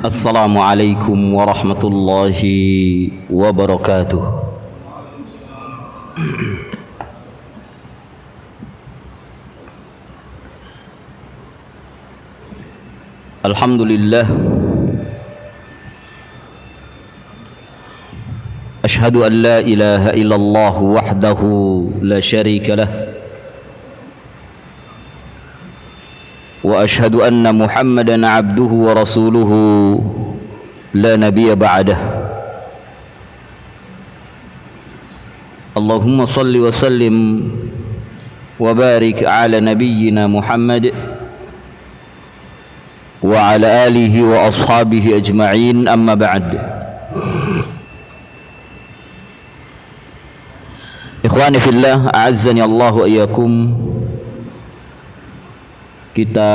Assalamualaikum warahmatullahi wabarakatuh. Alhamdulillah, ashhadu an la ilaha illallah wahdahu la syarika lah, wa ashhadu anna Muhammadan abduhu wa rasuluhu la nabiyya ba'dah. Allahumma salli wa sallim wa barik ala nabiyyina Muhammad wa ala alihi wa ashabihi ajma'in, amma ba'd. Ikhwani fillah, a'azzani Allah wa iyyakum. Kita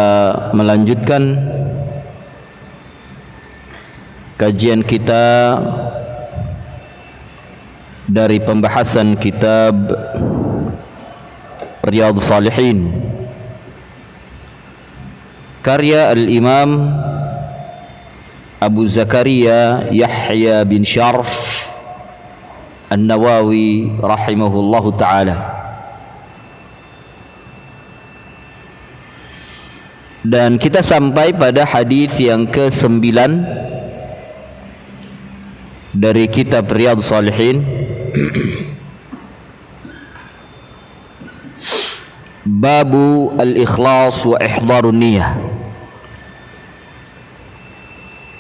melanjutkan kajian kita dari pembahasan kitab Riyadhus Shalihin karya Al-Imam Abu Zakaria Yahya bin Sharaf An-Nawawi rahimahullahu ta'ala. Dan kita sampai pada hadis yang ke-9 dari kitab Riyadhus Shalihin. Babu al-ikhlas wa ihdarun niyah.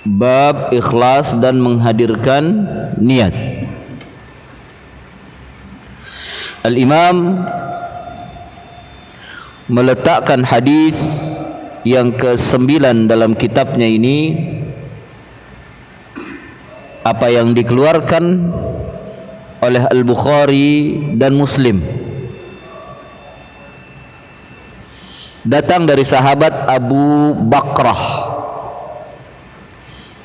Bab ikhlas dan menghadirkan niat. Al-Imam meletakkan hadis yang ke-9 dalam kitabnya ini, apa yang dikeluarkan oleh Al-Bukhari dan Muslim, datang dari sahabat Abu Bakrah.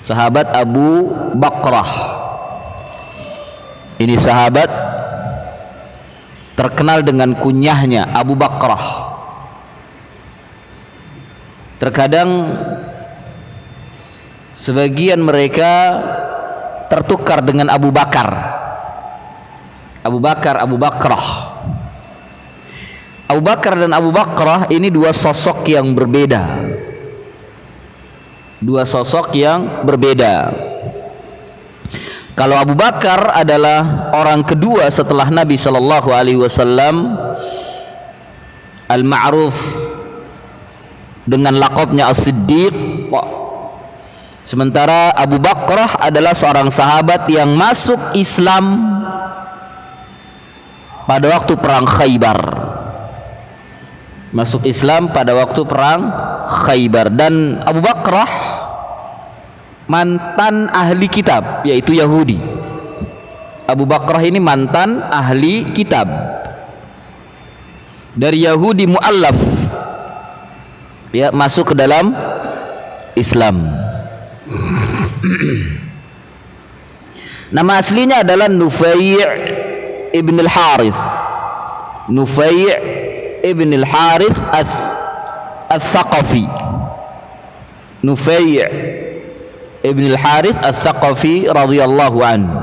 Sahabat Abu Bakrah ini sahabat terkenal dengan kunyahnya Abu Bakrah. Terkadang sebagian mereka tertukar dengan Abu Bakar. Abu Bakar, Abu Bakrah. Abu Bakar dan Abu Bakrah ini dua sosok yang berbeda. Dua sosok yang berbeda. Kalau Abu Bakar adalah orang kedua setelah Nabi sallallahu alaihi wasallam, al-ma'ruf dengan laqabnya As-Siddiq. Sementara Abu Bakrah adalah seorang sahabat yang masuk Islam pada waktu perang Khaybar. Masuk Islam pada waktu perang Khaybar. Dan Abu Bakrah mantan ahli kitab, yaitu Yahudi. Abu Bakrah ini mantan ahli kitab dari Yahudi mu'allaf, ya, masuk ke dalam Islam. Nama aslinya adalah Nufai' ibn al-Harith. Nufai' ibn al-Harith al-Thaqafi. Nufai' ibn al-Harith al-Thaqafi radhiyallahu anhu.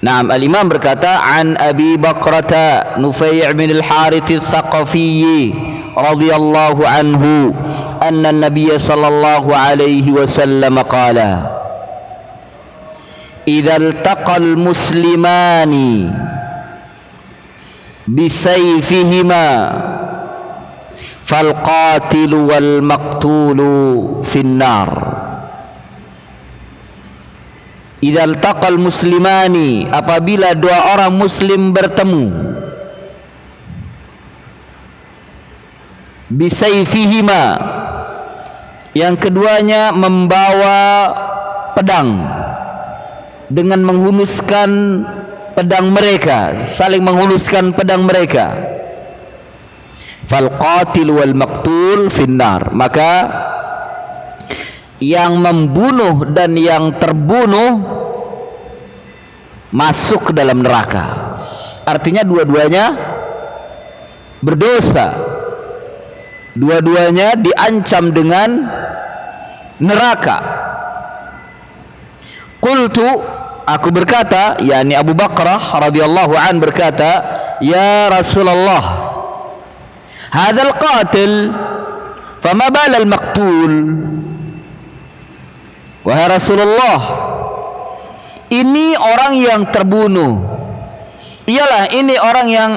Naam, al-Imam berkata, an Abi Bakrata Nufai' bin al-Harith al-Thaqafi radhiyallahu anhu anna an-nabiy sallallahu alaihi wasallam qala idza iltaqa al-muslimani bisayfihima fal-qatilu wal-maqtulu fin-nar. Idza iltaqal muslimani, apabila dua orang muslim bertemu, bisayfihima, yang keduanya membawa pedang, dengan menghunuskan pedang mereka, saling menghunuskan pedang mereka, fal qatil wal maqtul finnar, maka yang membunuh dan yang terbunuh masuk ke dalam neraka. Artinya dua-duanya berdosa, dua-duanya diancam dengan neraka. Qultu, aku berkata, yakni Abu Bakrah radhiyallahu an berkata, ya Rasulullah, hadzal qatil fama balal maqtul. Wahai Rasulullah, ini orang yang terbunuh. Iyalah, ini orang yang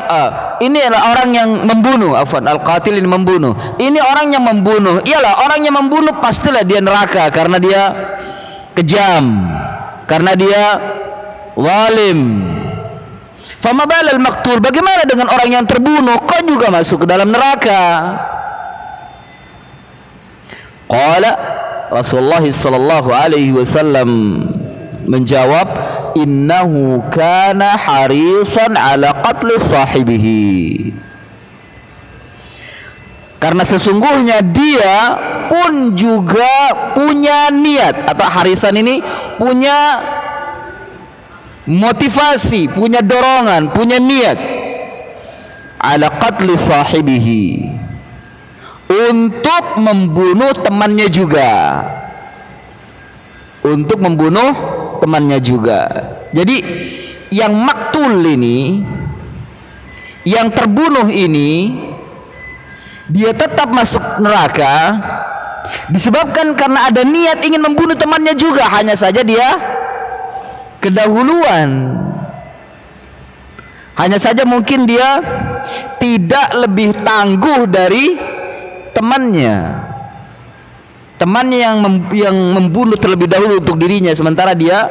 ini adalah orang yang membunuh. Afwan, al-qatil ini membunuh. Ini orang yang membunuh. Iyalah, orang yang membunuh pastilah dia neraka karena dia kejam, karena dia zalim. Fama balal maqtul, bagaimana dengan orang yang terbunuh? Kok juga masuk ke dalam neraka? Qala, Rasulullah sallallahu alaihi wasallam menjawab, innahu kana harisan ala qatli sahibihi. Karena sesungguhnya dia pun juga punya niat, atau harisan ini punya motivasi, punya dorongan, punya niat ala qatli sahibihi, untuk membunuh temannya juga, untuk membunuh temannya juga. Jadi yang maktul ini, yang terbunuh ini, dia tetap masuk neraka disebabkan karena ada niat ingin membunuh temannya juga, hanya saja dia kedahuluan. Hanya saja mungkin dia tidak lebih tangguh dari temannya. Temannya yang membunuh terlebih dahulu untuk dirinya, sementara dia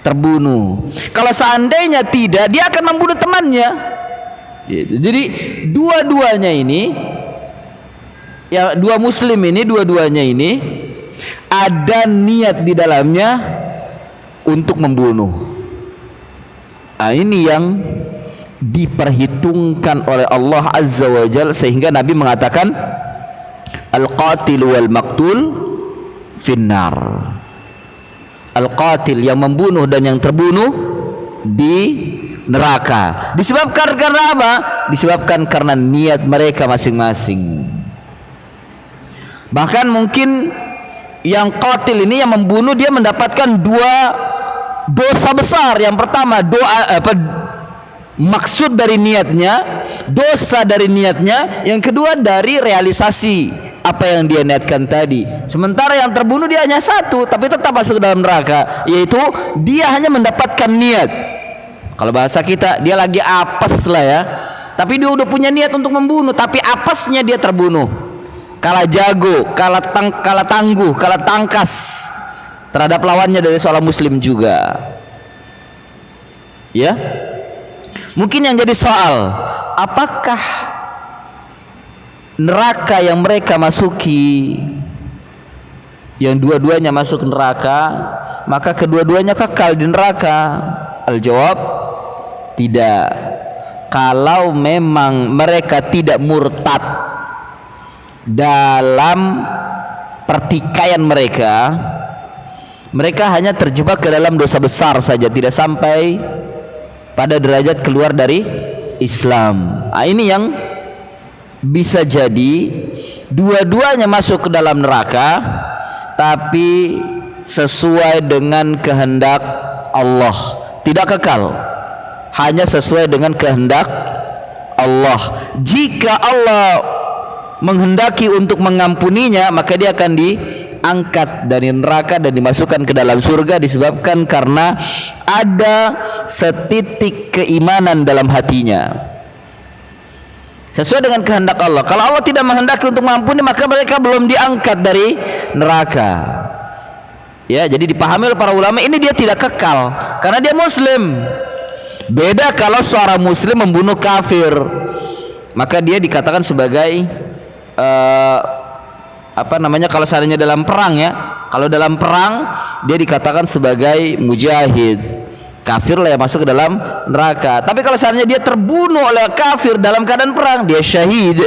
terbunuh. Kalau seandainya tidak, dia akan membunuh temannya. Jadi dua-duanya ini, ya, dua muslim ini, dua-duanya ini ada niat di dalamnya untuk membunuh. Nah, ini yang diperhitungkan oleh Allah Azza wa Jalla, sehingga Nabi mengatakan al-qatil wal maqtul finnar. Al-qatil yang membunuh dan yang terbunuh di neraka. Disebabkan karena apa? Disebabkan karena niat mereka masing-masing. Bahkan mungkin yang qatil ini, yang membunuh, dia mendapatkan dua dosa besar. Yang pertama, maksud dari niatnya, dosa dari niatnya. Yang kedua, dari realisasi apa yang dia niatkan tadi. Sementara yang terbunuh dia hanya satu, tapi tetap masuk dalam neraka, yaitu dia hanya mendapatkan niat. Kalau bahasa kita, dia lagi apes lah ya, tapi dia udah punya niat untuk membunuh, tapi apesnya dia terbunuh. Kalah jago, kalah tangguh, kalah tangkas terhadap lawannya dari seorang muslim juga. Ya, mungkin yang jadi soal, apakah neraka yang mereka masuki, yang dua-duanya masuk neraka, maka kedua-duanya kekal di neraka? Al-jawab, tidak. Kalau memang mereka tidak murtad dalam pertikaian mereka, mereka hanya terjebak ke dalam dosa besar saja, tidak sampai pada derajat keluar dari Islam. Nah, ini yang bisa jadi dua-duanya masuk ke dalam neraka, tapi sesuai dengan kehendak Allah, tidak kekal, hanya sesuai dengan kehendak Allah. Jika Allah menghendaki untuk mengampuninya, maka dia akan diangkat dari neraka dan dimasukkan ke dalam surga, disebabkan karena ada setitik keimanan dalam hatinya, sesuai dengan kehendak Allah. Kalau Allah tidak menghendaki untuk mengampuni, maka mereka belum diangkat dari neraka. Ya, jadi dipahami oleh para ulama, ini dia tidak kekal karena dia muslim. Beda kalau seorang muslim membunuh kafir, maka dia dikatakan sebagai kalau seandainya dalam perang, ya, kalau dalam perang dia dikatakan sebagai mujahid. Kafir lah yang masuk ke dalam neraka. Tapi kalau seandainya dia terbunuh oleh kafir dalam keadaan perang, dia syahid.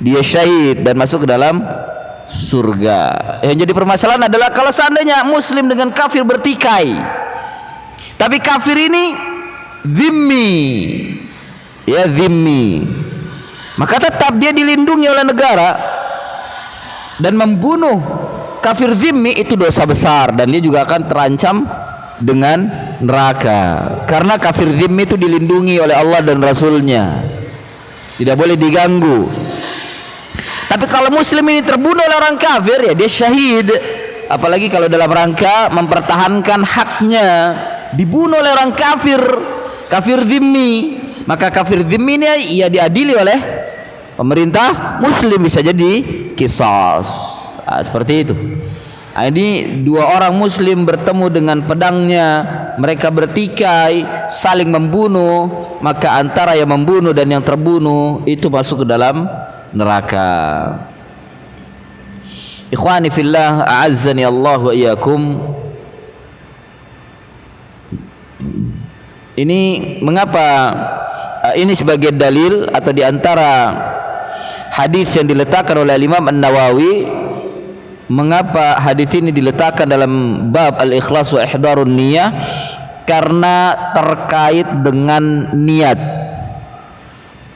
Dia syahid dan masuk ke dalam surga. Yang jadi permasalahan adalah kalau seandainya muslim dengan kafir bertikai, tapi kafir ini zimmi, ya, zimmi, maka tetap dia dilindungi oleh negara. Dan membunuh kafir zimmi itu dosa besar, dan dia juga akan terancam dengan neraka. Karena kafir zimmi itu dilindungi oleh Allah dan Rasulnya, tidak boleh diganggu. Tapi kalau muslim ini terbunuh oleh orang kafir, ya dia syahid. Apalagi kalau dalam rangka mempertahankan haknya, dibunuh oleh orang kafir, kafir zimmi, maka kafir zimmi ini ya diadili oleh pemerintah muslim, bisa jadi qisas. Seperti itu. Ini dua orang muslim bertemu dengan pedangnya, mereka bertikai saling membunuh, maka antara yang membunuh dan yang terbunuh itu masuk ke dalam neraka. Ikhwani fillah, a'azzani Allah wa iyyakum. Ini mengapa ini sebagai dalil atau diantara hadis yang diletakkan oleh Imam An-Nawawi, mengapa hadis ini diletakkan dalam bab al-ikhlas wa ihdarun niyah, karena terkait dengan niat,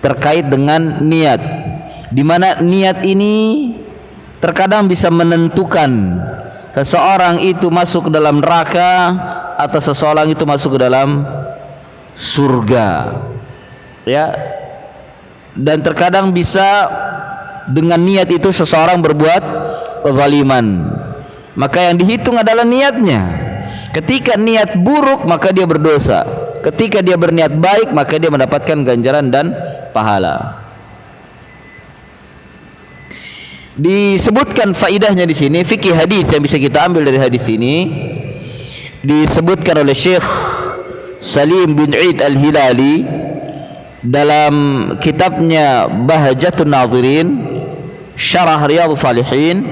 terkait dengan niat, di mana niat ini terkadang bisa menentukan seseorang itu masuk ke dalam neraka atau seseorang itu masuk ke dalam surga, ya. Dan terkadang bisa dengan niat itu seseorang berbuat kezaliman, maka yang dihitung adalah niatnya. Ketika niat buruk maka dia berdosa, ketika dia berniat baik maka dia mendapatkan ganjaran dan pahala. Disebutkan faidahnya di sini, fikih hadis yang bisa kita ambil dari hadis ini disebutkan oleh Syekh Salim bin Eid Al-Hilali dalam kitabnya Bahjatun Nadhirin Syarah Riyadhus Shalihin.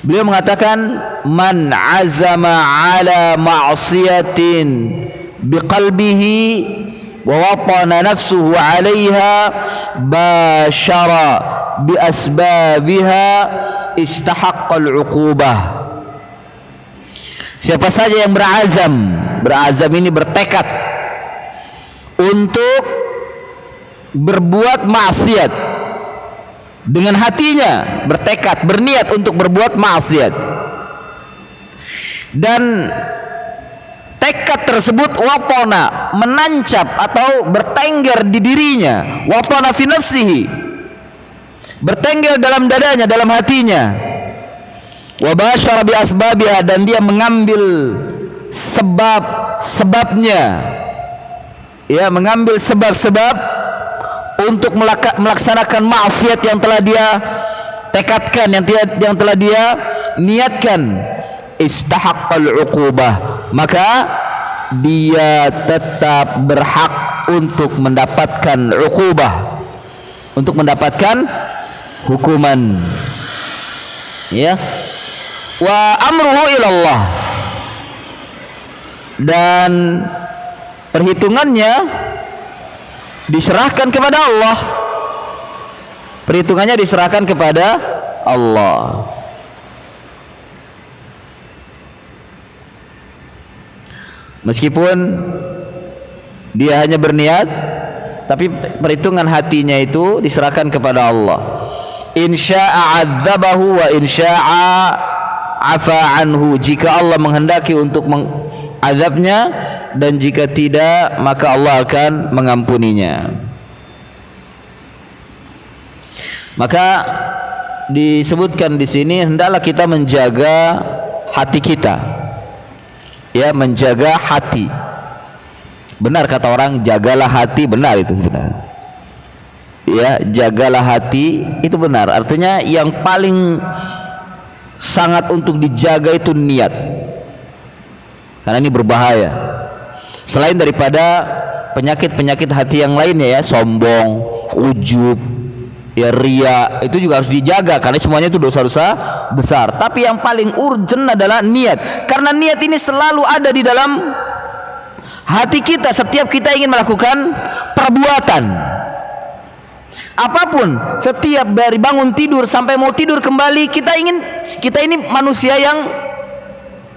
Beliau mengatakan, man azama ala ma'siyatin biqalbihi wa watana nafsuhu 'alaiha bashara bi asbabiha istahaqqa al-'uqubah. Siapa saja yang berazam ini bertekad untuk berbuat maksiat dengan hatinya, bertekad, berniat untuk berbuat maksiat, dan tekad tersebut watona, menancap atau bertengger di dirinya, watona fi nafsihi, bertengger dalam dadanya, dalam hatinya, wa basyara bi asbabiha, dan dia mengambil sebab-sebabnya, ya, mengambil sebab-sebab untuk melaksanakan maksiat yang telah dia tekadkan, yang telah dia niatkan, istahaqqal uqubah, maka dia tetap berhak untuk mendapatkan uqubah, untuk mendapatkan hukuman, ya. Wa amruhu ilallah, dan perhitungannya diserahkan kepada Allah. Perhitungannya diserahkan kepada Allah. Meskipun dia hanya berniat, tapi perhitungan hatinya itu diserahkan kepada Allah. Insya'a 'adzabahu wa insya'a 'afa anhu. Jika Allah menghendaki untuk azabnya, dan jika tidak maka Allah akan mengampuninya. Maka disebutkan di sini, hendaklah kita menjaga hati kita, ya, menjaga hati. Benar kata orang, jagalah hati, benar itu sebenarnya, ya, jagalah hati itu benar. Artinya yang paling sangat untuk dijaga itu niat, karena ini berbahaya. Selain daripada penyakit-penyakit hati yang lainnya, ya, sombong, ujub, ya, ria, itu juga harus dijaga karena semuanya itu dosa-dosa besar. Tapi yang paling urgent adalah niat, karena niat ini selalu ada di dalam hati kita setiap kita ingin melakukan perbuatan apapun. Setiap dari bangun tidur sampai mau tidur kembali, kita ini manusia yang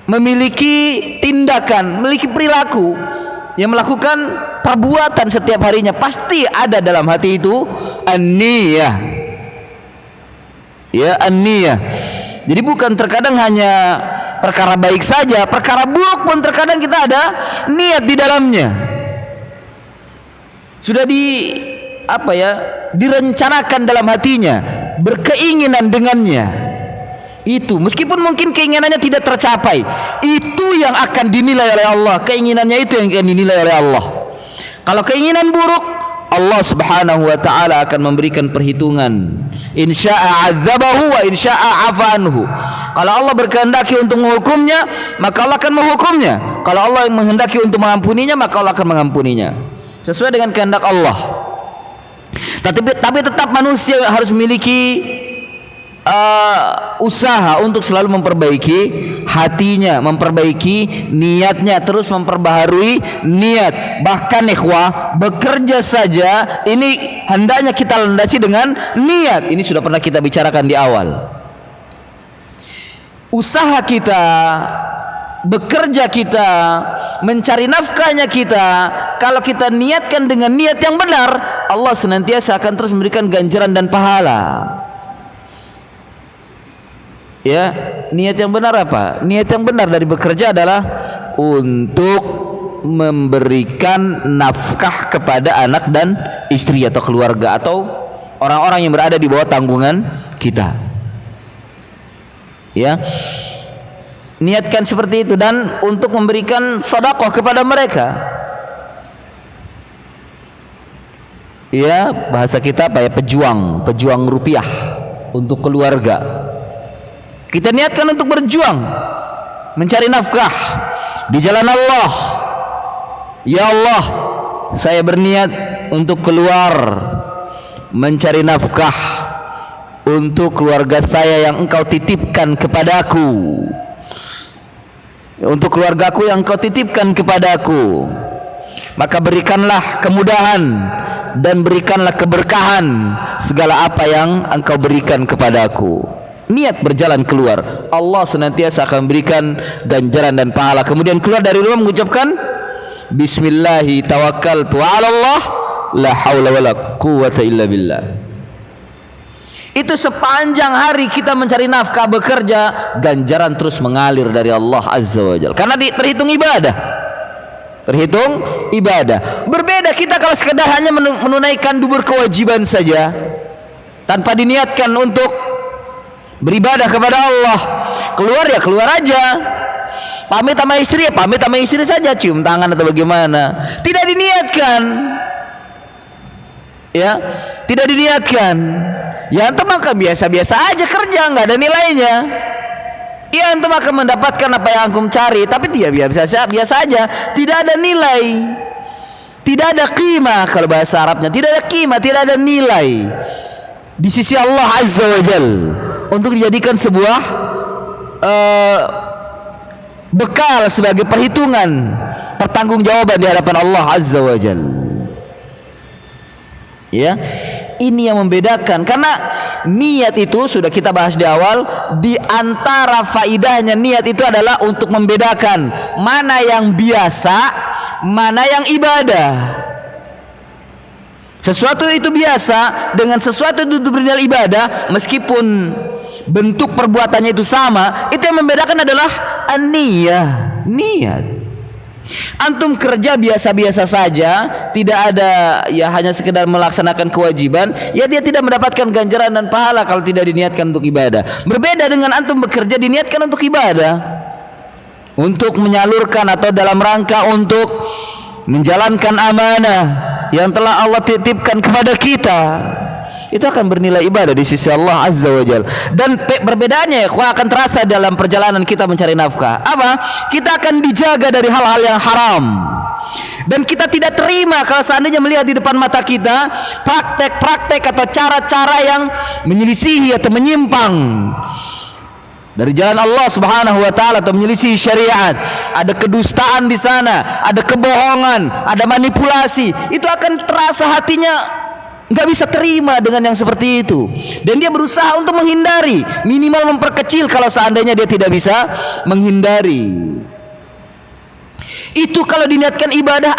memiliki tindakan, memiliki perilaku, yang melakukan perbuatan setiap harinya. Pasti ada dalam hati itu an-niyah, ya, an-niyah. Jadi bukan terkadang hanya perkara baik saja, perkara buruk pun terkadang kita ada niat di dalamnya. Sudah direncanakan dalam hatinya, berkeinginan dengannya. Itu meskipun mungkin keinginannya tidak tercapai, itu yang akan dinilai oleh Allah. Keinginannya itu yang akan dinilai oleh Allah. Kalau keinginan buruk, Allah Subhanahu wa taala akan memberikan perhitungan. Insya'a 'adzabahu wa insya'a 'afa anhu. Kalau Allah berkehendaki untuk menghukumnya, maka Allah akan menghukumnya. Kalau Allah menghendaki untuk mengampuninya, maka Allah akan mengampuninya. Sesuai dengan kehendak Allah. Tapi tetap manusia harus memiliki usaha untuk selalu memperbaiki hatinya, memperbaiki niatnya, terus memperbaharui niat. Bahkan ikhwah, bekerja saja ini hendaknya kita landasi dengan niat. Ini sudah pernah kita bicarakan di awal. Usaha kita, bekerja kita, mencari nafkahnya kita, kalau kita niatkan dengan niat yang benar, Allah senantiasa akan terus memberikan ganjaran dan pahala. Ya, niat yang benar apa? Niat yang benar dari bekerja adalah untuk memberikan nafkah kepada anak dan istri atau keluarga atau orang-orang yang berada di bawah tanggungan kita. Ya, niatkan seperti itu dan untuk memberikan sedekah kepada mereka. Ya, bahasa kita apa ya? Pejuang rupiah untuk keluarga. Kita niatkan untuk berjuang mencari nafkah di jalan Allah. Ya Allah, saya berniat untuk keluar mencari nafkah untuk keluarga saya yang Engkau titipkan kepadaku, untuk keluargaku yang Engkau titipkan kepadaku. Maka berikanlah kemudahan dan berikanlah keberkahan segala apa yang Engkau berikan kepadaku. Niat berjalan keluar, Allah senantiasa akan berikan ganjaran dan pahala. Kemudian keluar dari rumah mengucapkan Bismillahi tawakkaltu 'ala Allah la haula wala quwwata illa billah. Itu sepanjang hari kita mencari nafkah, bekerja, ganjaran terus mengalir dari Allah Azza wa Jalla. Karena terhitung ibadah. Terhitung ibadah. Berbeda kita kalau sekedar hanya menunaikan dubur kewajiban saja tanpa diniatkan untuk beribadah kepada Allah. Keluar ya keluar aja. Pamit sama istri ya pamit sama istri saja, cium tangan atau bagaimana. Tidak diniatkan. Ya, tidak diniatkan. Ya antum akan biasa-biasa aja kerja, nggak ada nilainya. Ya antum akan mendapatkan apa yang antum cari, tapi tidak biasa aja, tidak ada nilai. Tidak ada qimah kalau bahasa Arabnya, tidak ada qimah, tidak ada nilai di sisi Allah Azza wa Jalla untuk dijadikan sebuah bekal sebagai perhitungan pertanggungjawaban di hadapan Allah Azza wa Jalla. Ya, ini yang membedakan, karena niat itu sudah kita bahas di awal. Di antara faidahnya niat itu adalah untuk membedakan mana yang biasa, mana yang ibadah. Sesuatu itu biasa dengan sesuatu itu bernilai ibadah, meskipun bentuk perbuatannya itu sama, itu yang membedakan adalah an-niyah, niat. Antum kerja biasa-biasa saja, tidak ada, ya hanya sekedar melaksanakan kewajiban, ya dia tidak mendapatkan ganjaran dan pahala kalau tidak diniatkan untuk ibadah. Berbeda dengan antum bekerja diniatkan untuk ibadah, untuk menyalurkan atau dalam rangka untuk menjalankan amanah yang telah Allah titipkan kepada kita, itu akan bernilai ibadah di sisi Allah Azza wa Jalla. Dan perbedaannya ya akan terasa dalam perjalanan kita mencari nafkah. Apa? Kita akan dijaga dari hal-hal yang haram. Dan kita tidak terima kalau seandainya melihat di depan mata kita praktek-praktek atau cara-cara yang menyelisihi atau menyimpang dari jalan Allah Subhanahu wa taala atau menyelisih syariat. Ada kedustaan di sana, ada kebohongan, ada manipulasi. Itu akan terasa hatinya nggak bisa terima dengan yang seperti itu, dan dia berusaha untuk menghindari, minimal memperkecil kalau seandainya dia tidak bisa menghindari. Itu kalau diniatkan ibadah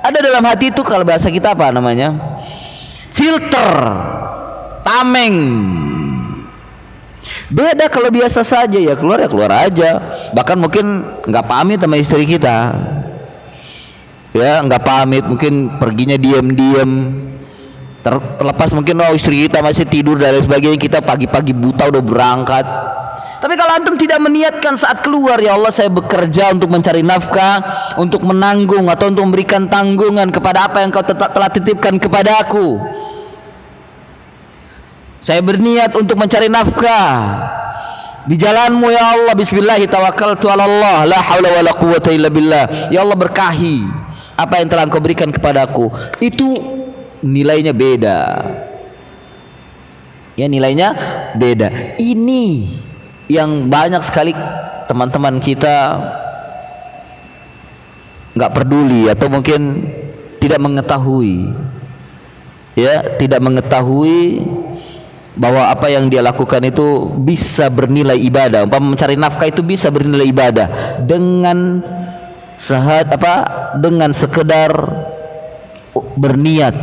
ada dalam hati itu, kalau bahasa kita apa namanya? Filter, tameng. Beda kalau biasa saja ya keluar aja. Bahkan mungkin nggak pamit sama istri kita, ya nggak pamit, mungkin perginya diam-diam. Terlepas mungkin istri kita masih tidur dan lain sebagainya, kita pagi-pagi buta udah berangkat. Tapi kalau antum tidak meniatkan saat keluar, ya Allah saya bekerja untuk mencari nafkah, untuk menanggung atau untuk memberikan tanggungan kepada apa yang kau telah titipkan kepada aku. Saya berniat untuk mencari nafkah di jalanmu ya Allah. Bismillah tawakkaltu ala Allah, la haula wala quwwata illa billah. Ya Allah berkahi apa yang telah Engkau berikan kepadaku. Itu nilainya beda. Ya nilainya beda. Ini yang banyak sekali teman-teman kita nggak peduli atau mungkin tidak mengetahui. Ya, tidak mengetahui bahwa apa yang dia lakukan itu bisa bernilai ibadah. Umpama mencari nafkah itu bisa bernilai ibadah dengan dengan sekedar berniat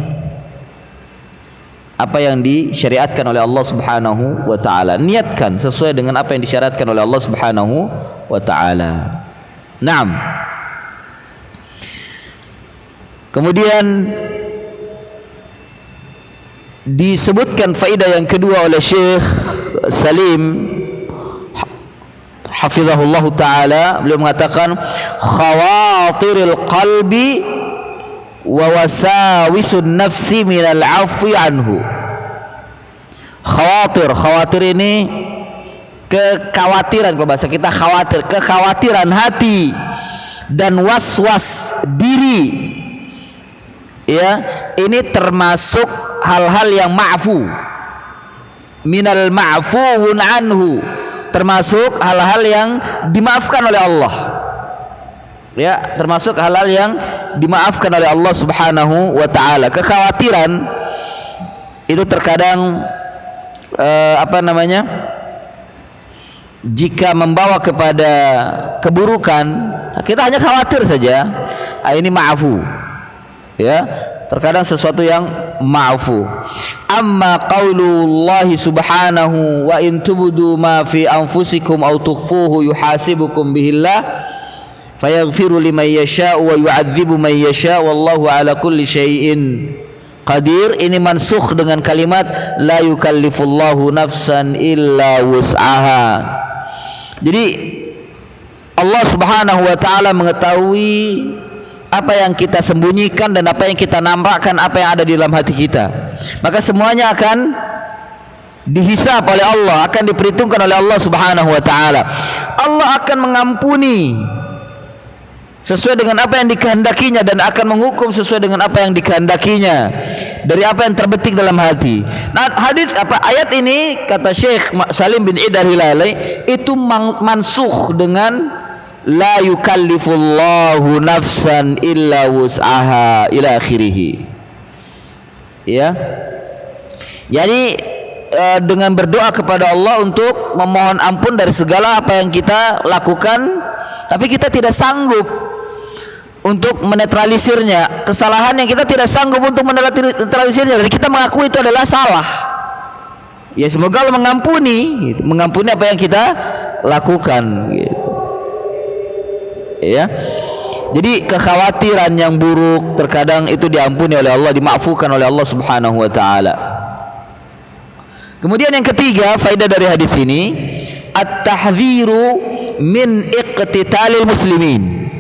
apa yang disyariatkan oleh Allah Subhanahu wa taala. Niatkan sesuai dengan apa yang disyariatkan oleh Allah Subhanahu wa taala. Naam. Kemudian disebutkan faedah yang kedua oleh Syekh Salim hafizahullah taala, beliau mengatakan khawatiril qalbi wa wasawisun nafsi minal afwi anhu. Khawatir ini kekhawatiran, kalau bahasa kita khawatir, kekhawatiran hati dan was-was diri, ya ini termasuk hal-hal yang ma'fu, minal ma'fuun anhu, termasuk hal-hal yang dimaafkan oleh Allah, ya termasuk hal-hal yang dimaafkan oleh Allah Subhanahu wa taala. Kekhawatiran itu terkadang jika membawa kepada keburukan, kita hanya khawatir saja, ini ma'fu, ya terkadang sesuatu yang ma'fu. Amma qaulullahi subhanahu wa in tubdu ma fi anfusikum aw tukhfuhu yuhasibukum bihillah fayaghfiru liman yasha'u wa yu'adzibu man yasha'u wallahu ala kulli syai'in qadir. Ini mansukh dengan kalimat la yukallifullahu nafsan illa wus'aha. Jadi Allah Subhanahu wa taala mengetahui apa yang kita sembunyikan dan apa yang kita nampakkan, apa yang ada di dalam hati kita. Maka semuanya akan dihisab oleh Allah, akan diperhitungkan oleh Allah Subhanahu wa taala. Allah akan mengampuni sesuai dengan apa yang dikehendakinya dan akan menghukum sesuai dengan apa yang dikehendakinya dari apa yang terbetik dalam hati. Nah, ayat ini kata Syekh Salim bin Id al-Hilali itu mansukh dengan la yukallifullahu nafsan illa wus'aha ila akhirih. Ya. Jadi dengan berdoa kepada Allah untuk memohon ampun dari segala apa yang kita lakukan, tapi kita tidak sanggup untuk menetralisirnya. Kesalahan yang kita tidak sanggup untuk menetralisirnya, dan kita mengakui itu adalah salah. Ya semoga Allah mengampuni apa yang kita lakukan, gitu. Ya, jadi kekhawatiran yang buruk terkadang itu diampuni oleh Allah, dimaafkan oleh Allah Subhanahu wa taala. Kemudian yang ketiga, faedah dari hadis ini, at-tahdhiru min iqtitalil muslimin.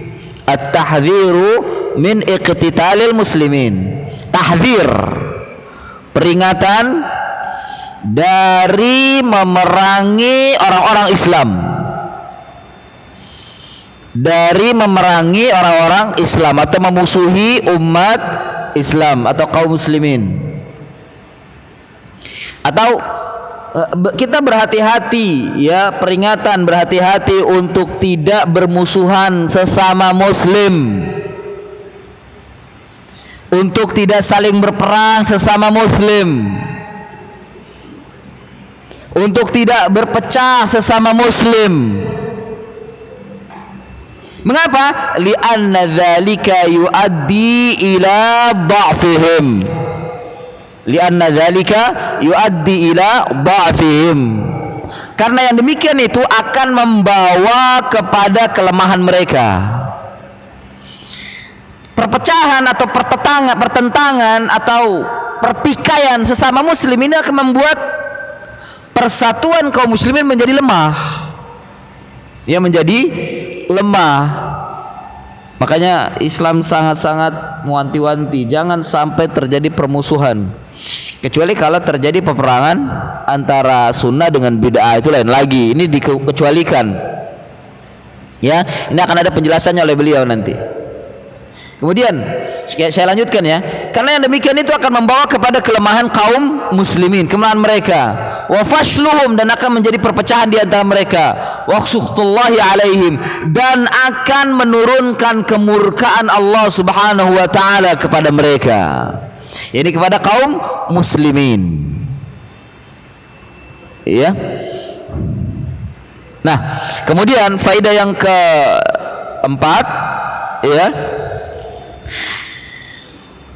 At-tahdhiru min iqtitalil muslimin. Tahdzir, peringatan dari memerangi orang-orang Islam. Dari memerangi orang-orang Islam atau memusuhi umat Islam atau kaum muslimin. Atau kita berhati-hati, ya peringatan berhati-hati untuk tidak bermusuhan sesama muslim, untuk tidak saling berperang sesama muslim, untuk tidak berpecah sesama muslim. Mengapa? Li'anna dzalika yuaddi ila dha'fihim. Li'anna dzalika yuaddi ila dha'fihim. Karena yang demikian itu akan membawa kepada kelemahan mereka. Perpecahan atau pertentangan atau pertikaian sesama muslim ini akan membuat persatuan kaum muslimin menjadi lemah. Ya, menjadi lemah. Makanya Islam sangat-sangat mewanti-wanti jangan sampai terjadi permusuhan. Kecuali kalau terjadi peperangan antara sunnah dengan bid'ah, itu lain lagi. Ini dikecualikan. Ya, ini akan ada penjelasannya oleh beliau nanti. Kemudian saya lanjutkan ya. Karena yang demikian itu akan membawa kepada kelemahan kaum muslimin, kelemahan mereka. Wa fasluhum, dan akan menjadi perpecahan di antara mereka. Wa sukhtullahi alaihim, dan akan menurunkan kemurkaan Allah Subhanahu wa taala kepada mereka. Ini kepada kaum muslimin. Iya. Nah, kemudian faedah yang keempat, ya.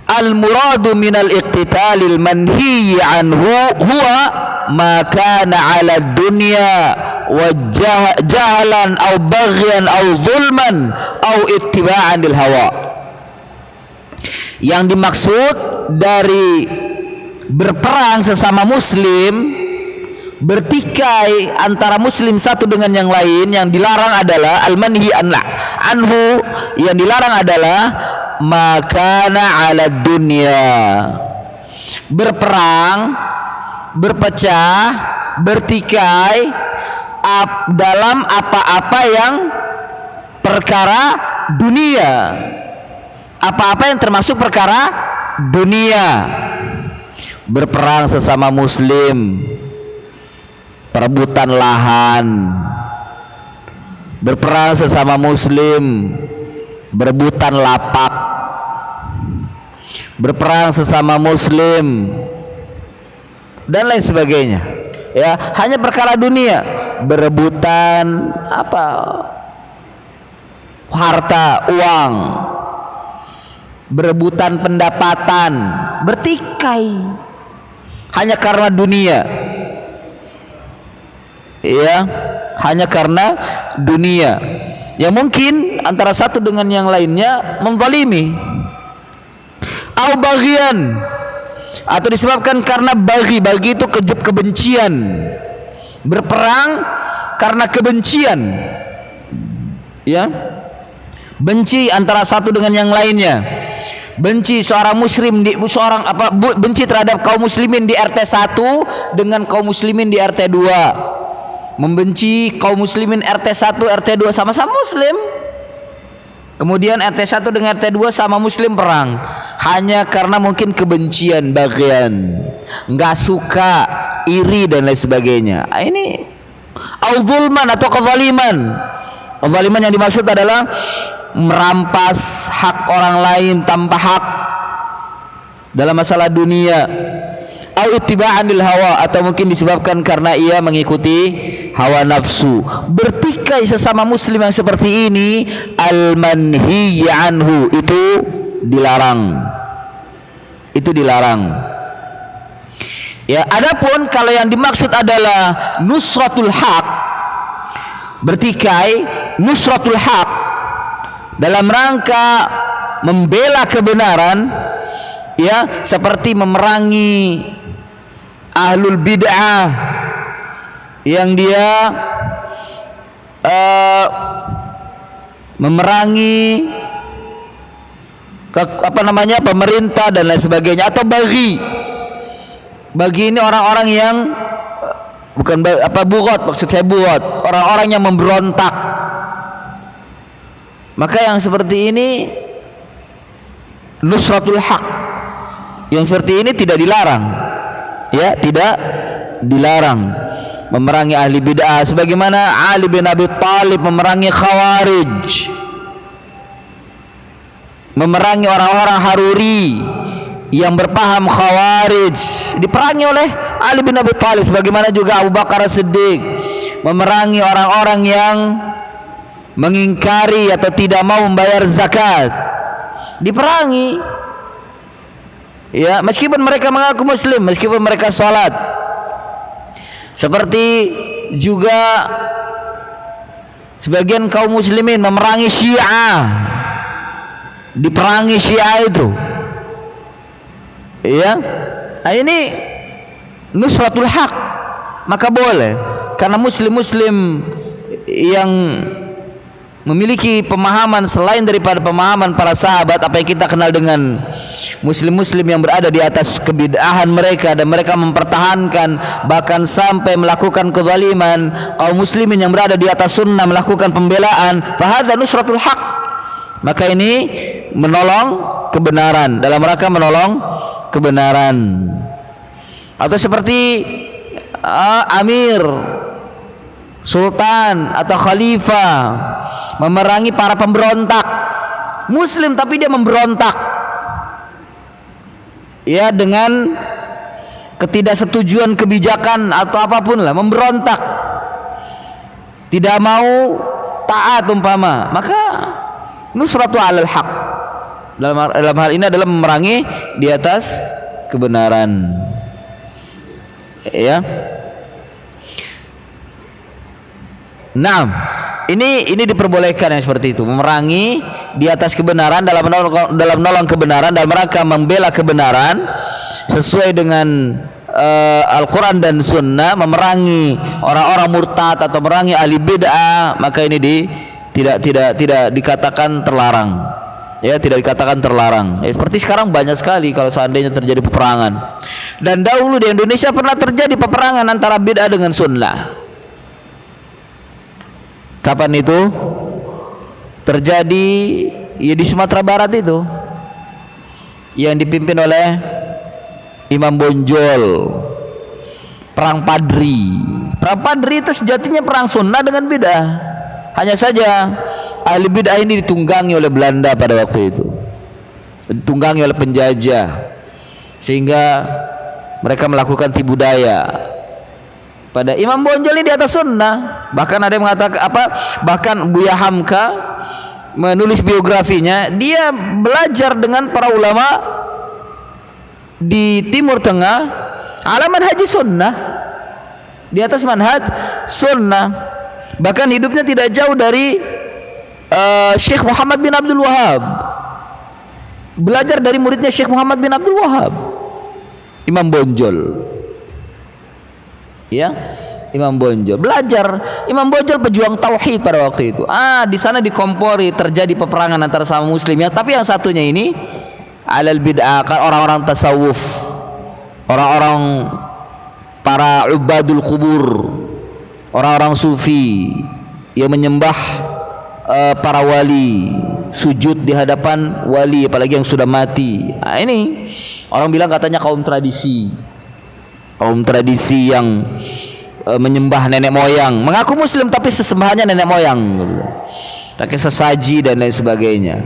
Al-muradu minal iqtitalil manhi anhu huwa ma kana 'ala dunya wa jahalan aw baghyan aw zulman aw ittiba'an lil hawa. Yang dimaksud dari berperang sesama muslim, bertikai antara muslim satu dengan yang lain, yang dilarang adalah al-manhi anhu, yang dilarang adalah makana ala dunia, berperang, berpecah, bertikai dalam apa-apa yang perkara dunia, apa-apa yang termasuk perkara dunia. Berperang sesama muslim, perebutan lahan, berperang sesama muslim, berebutan lapak, berperang sesama muslim, dan lain sebagainya. Ya, hanya perkara dunia, berebutan apa? Harta, uang, berebutan pendapatan, bertikai hanya karena dunia. Ya, hanya karena dunia. Ya, mungkin antara satu dengan yang lainnya menzalimi, au bagian, atau disebabkan karena bagi itu kebencian, berperang karena kebencian. Ya, benci antara satu dengan yang lainnya, benci seorang muslim benci terhadap kaum muslimin di RT 1 dengan kaum muslimin di RT 2. Membenci kaum muslimin RT 1, RT 2 sama-sama muslim. Kemudian RT 1 dengan RT 2 sama muslim perang hanya karena mungkin kebencian bagian, enggak suka, iri dan lain sebagainya. Ini al-zulman atau kezaliman. Kezaliman yang dimaksud adalah merampas hak orang lain tanpa hak dalam masalah dunia. Au ittiba'an lil hawa, atau mungkin disebabkan karena ia mengikuti hawa nafsu. Bertikai sesama muslim yang seperti ini al-manhi anhu, itu dilarang. Itu dilarang. Ya, adapun kalau yang dimaksud adalah nusratul haq, bertikai nusratul haq dalam rangka membela kebenaran, ya, seperti memerangi ahlul bid'ah yang dia memerangi pemerintah dan lain sebagainya, atau bagi ini orang-orang yang bukan bugot, maksud saya bugot, orang-orang yang memberontak. Maka yang seperti ini nusratul haq, yang seperti ini tidak dilarang. Ya, tidak dilarang memerangi ahli bid'ah, sebagaimana Ali bin Abi Thalib memerangi Khawarij, memerangi orang-orang Haruri yang berpaham Khawarij, diperangi oleh Ali bin Abi Thalib. Sebagaimana juga Abu Bakar As-Siddiq memerangi orang-orang yang mengingkari atau tidak mau membayar zakat, diperangi. Ya, meskipun mereka mengaku muslim, meskipun mereka salat. Seperti juga sebagian kaum muslimin memerangi Syiah, diperangi Syiah itu, ya. Nah, ini nusratul haq, maka boleh, karena muslim-muslim yang memiliki pemahaman selain daripada pemahaman para sahabat, apa yang kita kenal dengan muslim-muslim yang berada di atas kebid'ahan mereka, dan mereka mempertahankan bahkan sampai melakukan kezaliman kaum muslimin yang berada di atas sunnah, melakukan pembelaan, fahadza nusratul haq, maka ini menolong kebenaran, dalam rangka menolong kebenaran. Atau seperti amir, sultan atau khalifah memerangi para pemberontak muslim, tapi dia memberontak, ya, dengan ketidaksetujuan kebijakan atau apapun lah, memberontak, tidak mau taat umpama, maka nusratu alal haq, dalam hal ini adalah memerangi di atas kebenaran, ya. Nah, ini diperbolehkan yang seperti itu, memerangi di atas kebenaran, dalam menolong kebenaran, dalam rangka membela kebenaran sesuai dengan Al-Quran dan Sunnah, memerangi orang-orang murtad atau memerangi ahli bid'ah, maka ini tidak dikatakan terlarang, ya, tidak dikatakan terlarang. Ya, seperti sekarang banyak sekali kalau seandainya terjadi peperangan, dan dahulu di Indonesia pernah terjadi peperangan antara bid'ah dengan sunnah. Kapan itu terjadi? Ya, di Sumatera Barat itu, yang dipimpin oleh Imam Bonjol, perang Padri. Perang Padri itu sejatinya perang sunnah dengan bid'ah. Hanya saja ahli bid'ah ini ditunggangi oleh Belanda pada waktu itu, ditunggangi oleh penjajah, sehingga mereka melakukan tipu daya pada Imam Bonjol ini di atas sunnah. Bahkan ada yang mengatakan bahkan Buya Hamka menulis biografinya, dia belajar dengan para ulama di Timur Tengah ala manhaj sunnah, di atas manhaj sunnah. Bahkan hidupnya tidak jauh dari Syekh Muhammad bin Abdul Wahab, belajar dari muridnya Syekh Muhammad bin Abdul Wahab, Imam Bonjol, ya. Imam Bonjol belajar, Imam Bonjol pejuang tauhid pada waktu itu. Di sana dikompori, terjadi peperangan antara sama muslim, ya. Tapi yang satunya ini alal bid'ah, kan orang-orang tasawuf, orang-orang para ubadul kubur, orang-orang sufi yang menyembah para wali, sujud di hadapan wali, apalagi yang sudah mati. Ini orang bilang katanya kaum tradisi yang menyembah nenek moyang, mengaku muslim tapi sesembahannya nenek moyang, gitu, pakai sesaji dan lain sebagainya.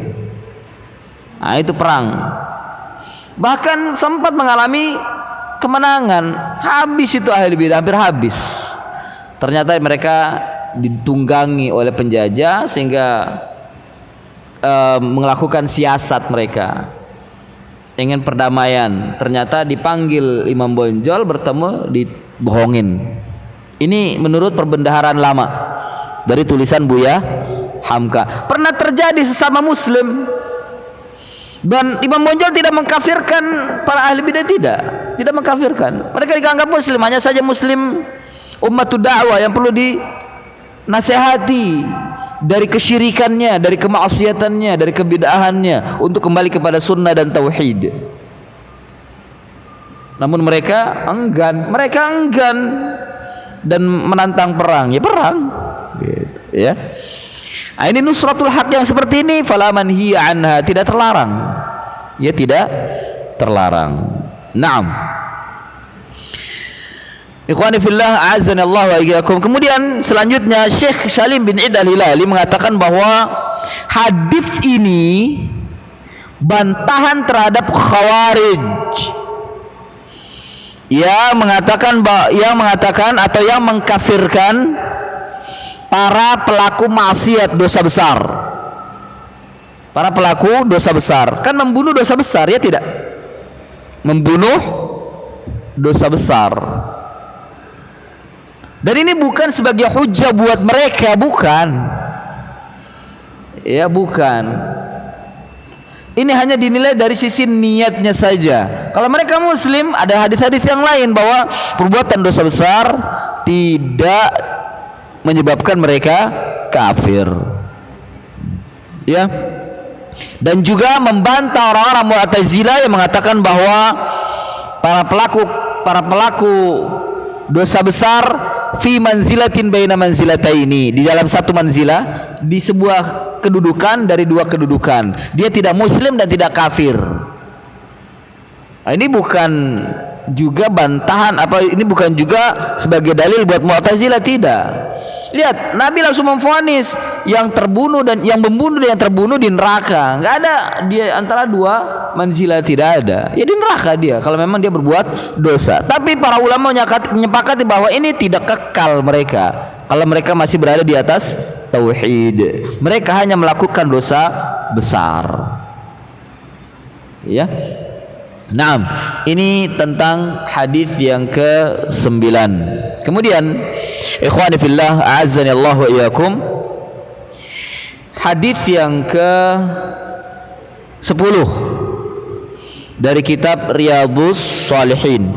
Itu perang, bahkan sempat mengalami kemenangan, habis itu ahli bidah, hampir habis. Ternyata mereka ditunggangi oleh penjajah sehingga melakukan siasat, mereka ingin perdamaian. Ternyata dipanggil Imam Bonjol, bertemu, dibohongin. Ini menurut perbendaharaan lama dari tulisan Buya Hamka. Pernah terjadi sesama muslim, dan Imam Bonjol tidak mengkafirkan para ahli bidah, tidak mengkafirkan. Mereka dianggap muslim, hanya saja muslim ummatud da'wah yang perlu dinasihati dari kesyirikannya, dari kemaksiatannya, dari kebid'ahannya, untuk kembali kepada sunnah dan tauhid. Namun mereka enggan dan menantang perang, ya perang, gitu, ya. Ini nusratul haq yang seperti ini, fala manhiya anha, tidak terlarang, ya, tidak terlarang. Naam. Ikhwani fillah, a'azzani Allah wa iyyakum. Kemudian selanjutnya Syekh Salim bin Id al-Hilali mengatakan bahwa hadis ini bantahan terhadap Khawarij yang mengatakan atau yang mengkafirkan para pelaku maksiat, dosa besar. Para pelaku dosa besar, kan membunuh dosa besar, ya tidak? Membunuh dosa besar. Dan ini bukan sebagai hujah buat mereka, bukan. Ya, bukan. Ini hanya dinilai dari sisi niatnya saja. Kalau mereka muslim, ada hadis-hadis yang lain bahwa perbuatan dosa besar tidak menyebabkan mereka kafir. Ya. Dan juga membantah orang-orang Mu'tazilah yang mengatakan bahwa para pelaku dosa besar fi manzilatin baina manzilataini, di dalam satu manzilah, di sebuah kedudukan dari dua kedudukan. Dia tidak muslim dan tidak kafir. Nah, ini bukan juga bantahan ini bukan juga sebagai dalil buat Mu'tazilah, tidak. Lihat, Nabi langsung memvonis yang terbunuh dan yang membunuh dan yang terbunuh di neraka. Enggak ada dia antara dua manzilah, tidak ada. Ya di neraka dia kalau memang dia berbuat dosa. Tapi para ulama menyepakati bahwa ini tidak kekal mereka kalau mereka masih berada di atas tauhid. Mereka hanya melakukan dosa besar. Ya. Nah, ini tentang hadis yang ke-9. Kemudian, ikhwani fillah, a'azzani Allah wa iyyakum, hadis yang ke-10 dari kitab Riyadhus Shalihin.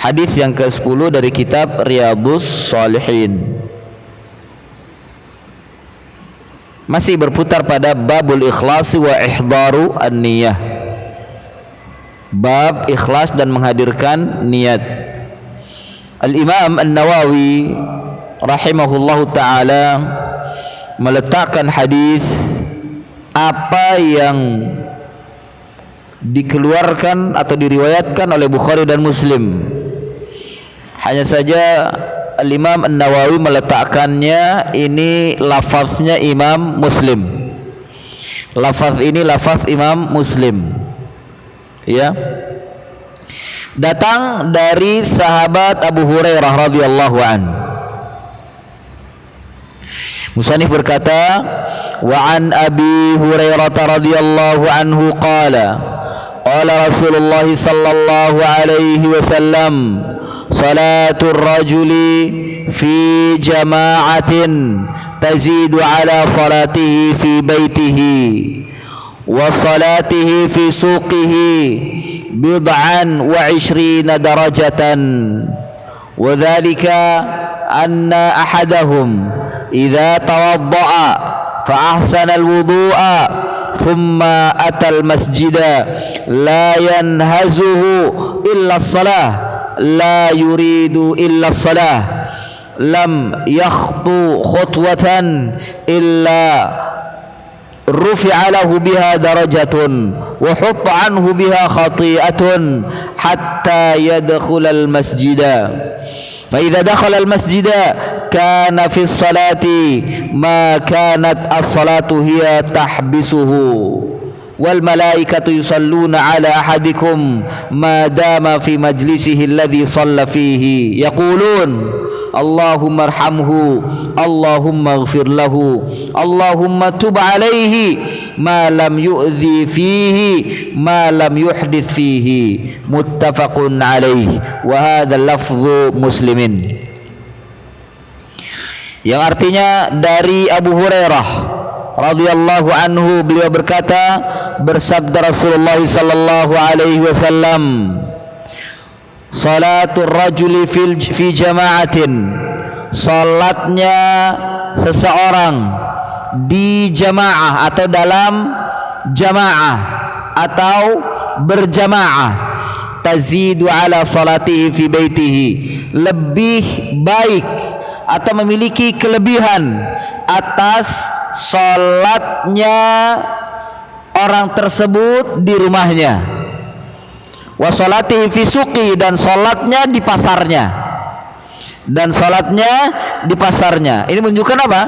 Hadis yang ke-10 dari kitab Riyadhus Shalihin. Masih berputar pada babul ikhlasi wa ihdaru an-niyah. Bab ikhlas dan menghadirkan niat. Al-Imam An-Nawawi rahimahullahu ta'ala meletakkan hadis apa yang dikeluarkan atau diriwayatkan oleh Bukhari dan Muslim. Hanya saja Al-Imam An-Nawawi meletakkannya ini lafaznya Imam Muslim. Lafaz ini lafaz Imam Muslim. Ya, datang dari sahabat Abu Hurairah radhiyallahu an. Musannif berkata, wa an Abi Hurairah radhiyallahu anhu qala qala Rasulullah sallallahu alaihi wasallam salatul rajuli fi jama'atin tazidu ala salatihi fi baitihi وصلاته في سوقه 27 درجة وذلك أن أحدهم إذا توضأ فأحسن الوضوء ثم أتى المسجد لا ينهزه إلا الصلاة لا يريد إلا الصلاة لم يخطو خطوة إلا رفع له بها درجة وحط عنه بها خطيئة حتى يدخل المسجد فإذا دخل المسجد كان في الصلاة ما كانت الصلاة هي تحبسه والملائكة يصلون على أحدكم ما دام في مجلسه الذي صلى فيه يقولون اللهم ارحمه اللهم اغفر له اللهم تب عليه ما لم يؤذي فيه ما لم يحدث فيه متفق عليه وهذا لفظ مسلم. Yang artinya dari Abu Hurairah radhiyallahu anhu, beliau berkata, bersabda Rasulullah sallallahu alaihi wasallam, salatul rajuli fi jama'atin, salatnya seseorang di jamaah atau dalam jamaah atau berjamaah, tazidu ala salatihi fi baitihi, lebih baik atau memiliki kelebihan atas salatnya orang tersebut di rumahnya, wa salatihi fi suqi, dan salatnya di pasarnya, dan salatnya di pasarnya. Ini menunjukkan apa?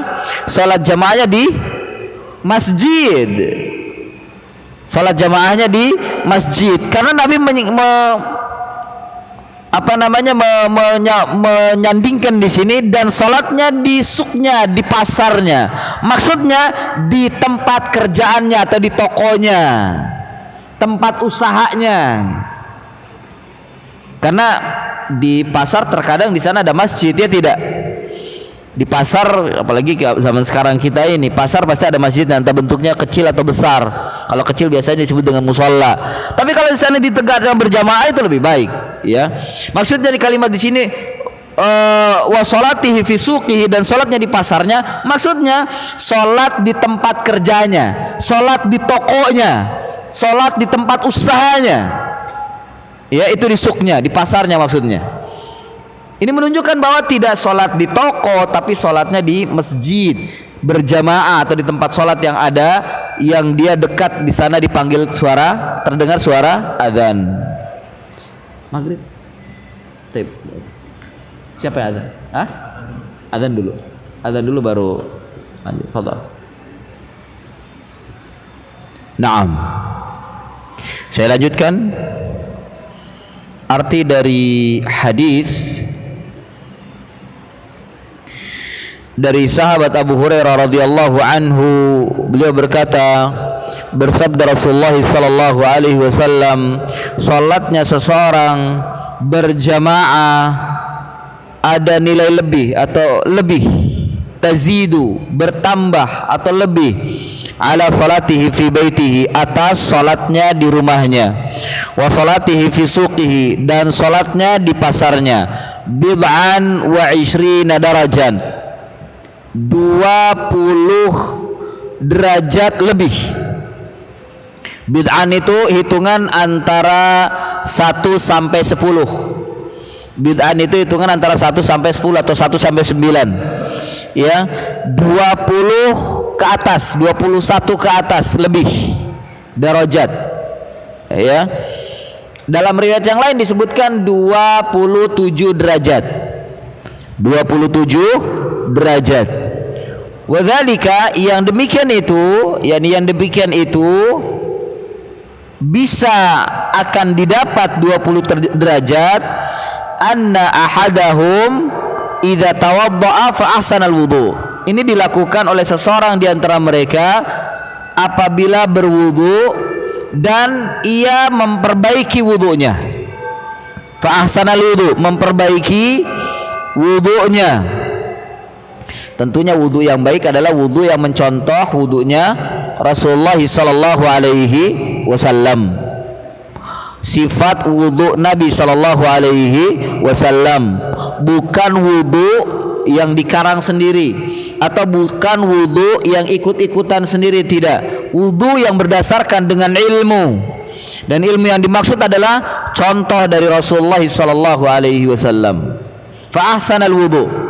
Salat jamaahnya di masjid. Salat jamaahnya di masjid, karena Nabi menyandingkan di sini, dan salatnya di suknya, di pasarnya. Maksudnya di tempat kerjaannya atau di tokonya, tempat usahanya. Karena di pasar terkadang di sana ada masjid, ya tidak? Di pasar, apalagi zaman sekarang kita ini, pasar pasti ada masjid, entah bentuknya kecil atau besar. Kalau kecil biasanya disebut dengan musola. Tapi kalau di sana ditegakkan berjamaah itu lebih baik, ya. Maksudnya di kalimat di sini wa sholatihi fi suqihi, dan sholatnya di pasarnya, maksudnya sholat di tempat kerjanya, sholat di tokonya, sholat di tempat usahanya, ya, itu di suknya, di pasarnya maksudnya. Ini menunjukkan bahwa tidak sholat di toko, tapi sholatnya di masjid berjamaah atau di tempat sholat yang ada, yang dia dekat di sana dipanggil suara, terdengar suara adzan. Maghrib. Tip. Siapa yang adzan? Hah? Adzan dulu. Adzan dulu baru lanjut. Fadhal. Naam. Saya lanjutkan arti dari hadis dari sahabat Abu Hurairah radhiyallahu anhu. Beliau berkata, bersabda Rasulullah sallallahu alaihi wasallam, salatnya seseorang berjamaah ada nilai lebih atau lebih, tazidu, bertambah atau lebih, ala salatihi fi baitihi, atas salatnya di rumahnya, wa salatihi fi suqihi, dan salatnya di pasarnya, bid'an wa 20 darajan, 20 derajat lebih. Bid'an itu hitungan antara 1 sampai 10. Bid'an itu hitungan antara 1 sampai 10 atau 1 sampai 9. Ya, 20 ke atas, 21 ke atas lebih derajat. Ya. Dalam riwayat yang lain disebutkan 27 derajat. 27 derajat. Wadzalika, yang demikian itu, yakni yang demikian itu bisa akan didapat 20 derajat, anna ahadahum idza tawaddaa fa ahsanal wudu. Ini dilakukan oleh seseorang di antara mereka apabila berwudu dan ia memperbaiki wudunya. Fa ahsanal wudu, memperbaiki wudunya. Tentunya wudu yang baik adalah wudu yang mencontoh wudunya Rasulullah sallallahu alaihi wasallam. Sifat wudu Nabi sallallahu alaihi wasallam, bukan wudu yang dikarang sendiri atau bukan wudu yang ikut-ikutan sendiri, tidak. Wudu yang berdasarkan dengan ilmu. Dan ilmu yang dimaksud adalah contoh dari Rasulullah sallallahu alaihi wasallam. Fa ahsanal wudu.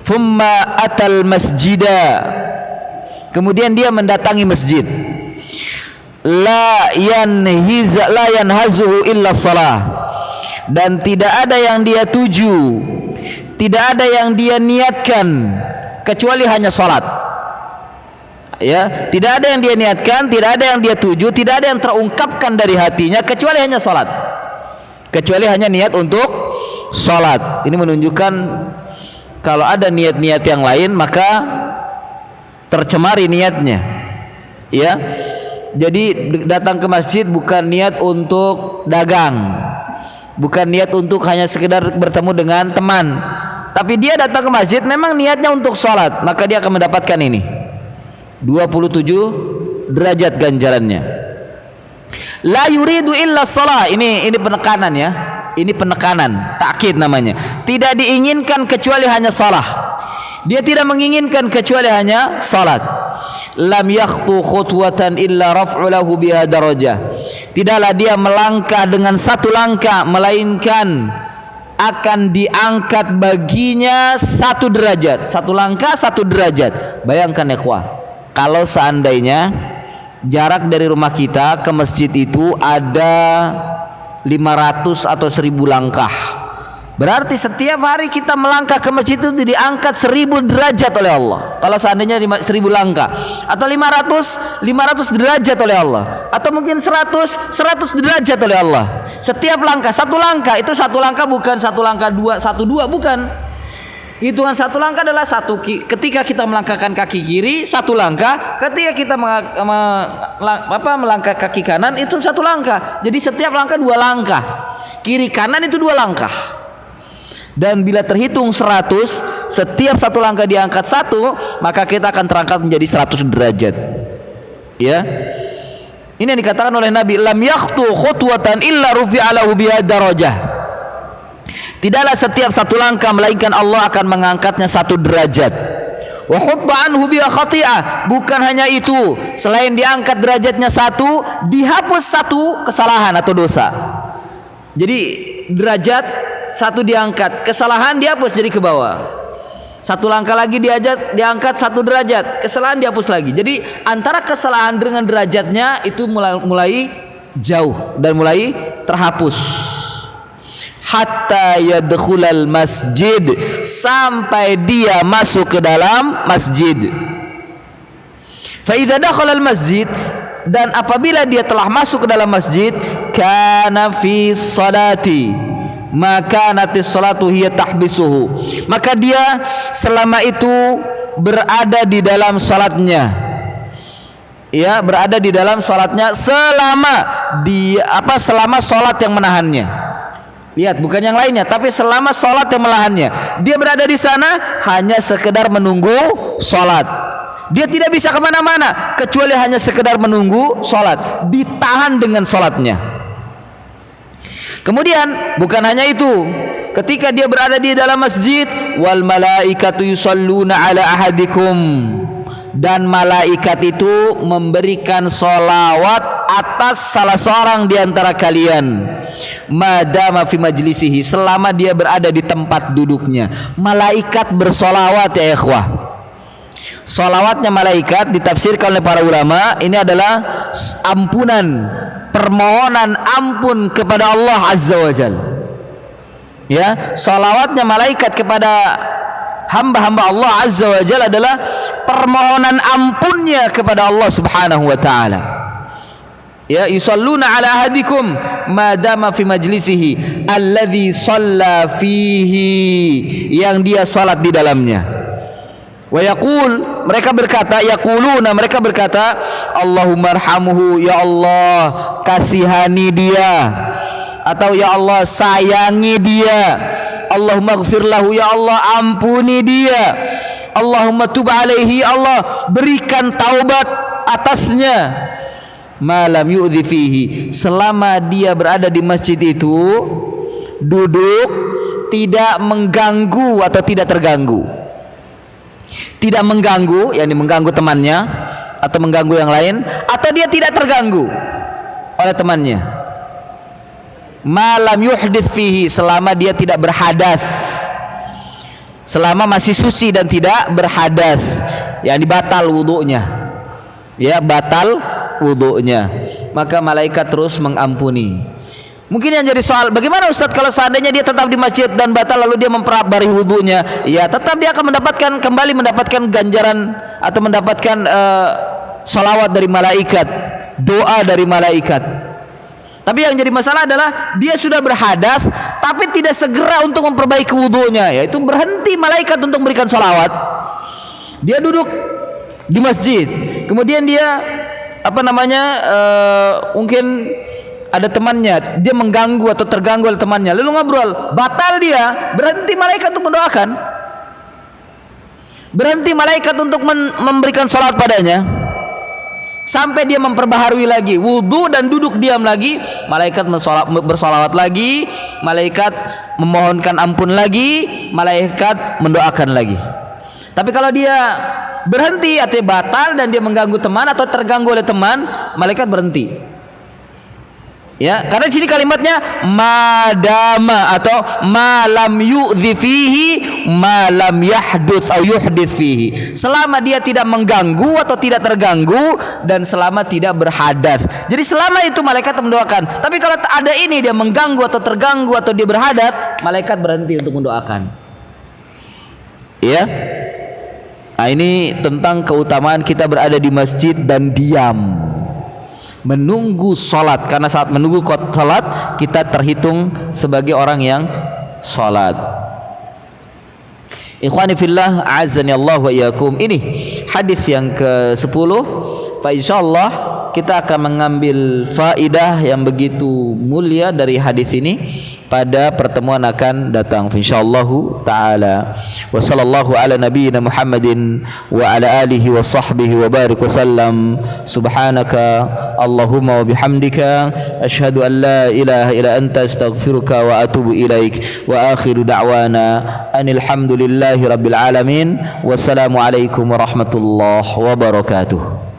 Thumma atal masjidah, kemudian dia mendatangi masjid. La yanhazuhu illa salah, dan tidak ada yang dia tuju, tidak ada yang dia niatkan kecuali hanya salat. Ya, tidak ada yang dia niatkan, tidak ada yang dia tuju, tidak ada yang terungkapkan dari hatinya kecuali hanya salat, kecuali hanya niat untuk salat. Ini menunjukkan kalau ada niat-niat yang lain maka tercemari niatnya, ya. Jadi datang ke masjid bukan niat untuk dagang, bukan niat untuk hanya sekedar bertemu dengan teman, tapi dia datang ke masjid memang niatnya untuk sholat, maka dia akan mendapatkan ini 27 derajat ganjarannya. La yuridu illa shalah, ini penekanan, ya. Ini penekanan, takkid namanya. Tidak diinginkan kecuali hanya salah. Dia tidak menginginkan kecuali hanya salat. Lam yakhtu khutwatan illa raf'u lahu biha darajah. Tidaklah dia melangkah dengan satu langkah melainkan akan diangkat baginya 1 derajat. 1 langkah 1 derajat. Bayangkan ya ikhwah, kalau seandainya jarak dari rumah kita ke masjid itu ada 500 atau 1000 langkah, berarti setiap hari kita melangkah ke masjid itu diangkat 1000 derajat oleh Allah. Kalau seandainya 1000 langkah atau 500 derajat oleh Allah, atau mungkin 100 derajat oleh Allah. Setiap langkah, 1 langkah itu 1 langkah, bukan 1 langkah 2 bukan. Hitungan 1 langkah adalah ketika kita melangkahkan kaki kiri 1 langkah, ketika kita melangkah kaki kanan itu 1 langkah. Jadi setiap langkah 2 langkah. kiri kanan itu 2 langkah. Dan bila terhitung 100, setiap 1 langkah diangkat 1, maka kita akan terangkat menjadi 100 derajat. Ya. Ini yang dikatakan oleh Nabi, lam yakhtu khutwatan illa rufi'a lahu biha darajah. Tidaklah setiap 1 langkah melainkan Allah akan mengangkatnya 1 derajat. Wa khutba anhu biha khati'ah. Bukan hanya itu, selain diangkat derajatnya 1, dihapus 1 kesalahan atau dosa. Jadi derajat 1 diangkat, kesalahan dihapus jadi ke bawah. 1 langkah lagi diangkat 1 derajat, kesalahan dihapus lagi. Jadi antara kesalahan dengan derajatnya itu mulai jauh dan mulai terhapus. Hatta yadkhulal masjid, sampai dia masuk ke dalam masjid. Fa idza dakhala al masjid, dan apabila dia telah masuk ke dalam masjid, kana fi salati, maka nanti salatu hiya tahbisuhu, maka dia selama itu berada di dalam salatnya. Ya, berada di dalam salatnya selama selama salat yang menahannya. Lihat, bukan yang lainnya, tapi selama salat yang menahannya. Dia berada di sana hanya sekedar menunggu salat. Dia tidak bisa kemana-mana kecuali hanya sekedar menunggu salat, ditahan dengan salatnya. Kemudian bukan hanya itu, ketika dia berada di dalam masjid, wal malaikatu yusalluna ala ahadikum, dan malaikat itu memberikan sholawat atas salah seorang di antara kalian, madama fi majlisihi, selama dia berada di tempat duduknya. Malaikat bersolawat ya ikhwah. Sholawatnya malaikat ditafsirkan oleh para ulama, ini adalah ampunan, permohonan ampun kepada Allah Azza wa Jalla. Ya, sholawatnya malaikat kepada hamba-hamba Allah Azza wa Jalla adalah permohonan ampunnya kepada Allah Subhanahu wa taala. Ya, yusalluna ala ahadikum madama fi majlisihi alladhi shalla fihi, yang dia salat di dalamnya. Wa yaqul, mereka berkata, Allahumma arhamhu, ya Allah kasihani dia, atau ya Allah sayangi dia. Allahumma ighfir lahu, ya Allah ampuni dia. Allahumma tub alaihi, Allah berikan taubat atasnya. Malam yu'dhi fihi, selama dia berada di masjid itu, duduk, tidak mengganggu atau tidak terganggu. Tidak mengganggu, yakni mengganggu temannya atau mengganggu yang lain, atau dia tidak terganggu oleh temannya. Malam yuhdits fihi, selama dia tidak berhadas, selama masih suci dan tidak berhadas, yakni batal wudunya. Ya, batal wudunya, maka malaikat terus mengampuni. Mungkin yang jadi soal, bagaimana Ustadz kalau seandainya dia tetap di masjid dan batal lalu dia memperbarui wudunya? Ya, tetap dia akan kembali mendapatkan ganjaran atau mendapatkan salawat dari malaikat, doa dari malaikat. Tapi yang jadi masalah adalah dia sudah berhadas tapi tidak segera untuk memperbaiki wudunya, yaitu berhenti malaikat untuk memberikan salawat. Dia duduk di masjid, kemudian dia mungkin ada temannya, dia mengganggu atau terganggu oleh temannya, lalu ngobrol, batal dia, berhenti malaikat untuk mendoakan, berhenti malaikat untuk memberikan salat padanya, sampai dia memperbaharui lagi wudu dan duduk diam lagi, malaikat bersolawat lagi, malaikat memohonkan ampun lagi, malaikat mendoakan lagi. Tapi kalau dia berhenti artinya batal dan dia mengganggu teman atau terganggu oleh teman, malaikat berhenti. Ya, karena di sini kalimatnya madama atau malam yu'dhi fihi malam yahduts atau yuhdits fihi, selama dia tidak mengganggu atau tidak terganggu dan selama tidak berhadas. Jadi selama itu malaikat mendoakan. Tapi kalau ada ini dia mengganggu atau terganggu atau dia berhadas, malaikat berhenti untuk mendoakan. Ya. Nah, ini tentang keutamaan kita berada di masjid dan diam menunggu salat, karena saat menunggu salat kita terhitung sebagai orang yang salat. Ikhwani fillah, azani Allah wa iyyakum. Ini hadis yang ke-10. Fa insyaallah kita akan mengambil faidah yang begitu mulia dari hadis ini pada pertemuan akan datang insyaallah taala. Wa sallallahu ala nabiyyina Muhammadin wa ala alihi wa sahbihi wa barik wa sallam. Subhanaka Allahumma wa bihamdika asyhadu an la ilaha illa anta astaghfiruka wa atubu ilaik. Wa akhiru da'wana anil hamdulillahi rabbil alamin. Wassalamu alaikum warahmatullahi wabarakatuh.